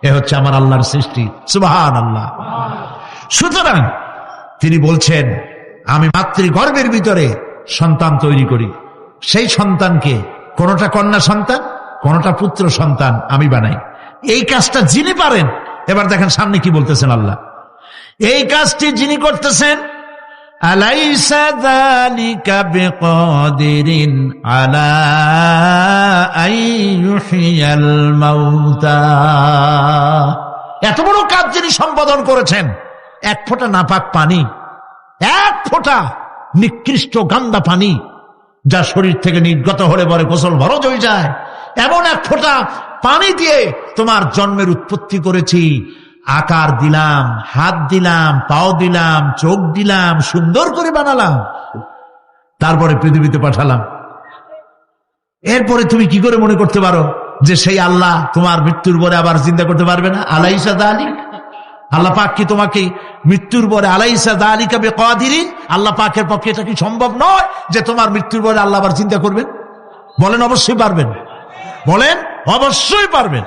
এ হচ্ছে আমার আল্লাহর সৃষ্টি, সুবহানাল্লাহ। সুতরাং তিনি বলছেন, আমি মাতৃগর্ভের ভিতরে সন্তান তৈরি করি, সেই সন্তানকে কোনটা কন্যা সন্তান, কোনটা পুত্র সন্তান আমি বানাই। এই কাজটা যিনি পারেন, এবার দেখেন সামনে কি বলতেছেন আল্লাহ, এই কাজটি যিনি করতেছেন, আলাইসা যালিকা বিকাদিরিন আলা আইয়ুহিয়াল মাউতা, এত বড় কাজ যিনি সম্পাদন করেছেন, এক ফোঁটা নাপাক পানি, এক ফোঁটা নিকৃষ্ট গান্দা পানি যা শরীর থেকে নির্গত হলে পরে গোসল ফরজ হয়ে যায়, এমন এক ফোঁটা পানি দিয়ে তোমার জন্মের উৎপত্তি করেছি, আকার দিলাম, হাত দিলাম, পাও দিলাম, চোখ দিলাম, সুন্দর করে বানালাম, তারপরে পৃথিবীতে পাঠালাম। এরপরে তুমি কি করে মনে করতে পারো যে সেই আল্লাহ তোমার মৃত্যুর পরে আবার জিন্দা করতে পারবে না? আলাইসা যালিক, আল্লাহ পাক কি তোমাকে মৃত্যুর পরে, আলাইসা যালিকা বিকাদিরিন, আল্লাহ পাকের পক্ষে এটা কি সম্ভব নয় যে তোমার মৃত্যুর পরে আল্লাহ আবার চিন্তা করবেন? বলেন অবশ্যই পারবেন, বলেন অবশ্যই পারবেন।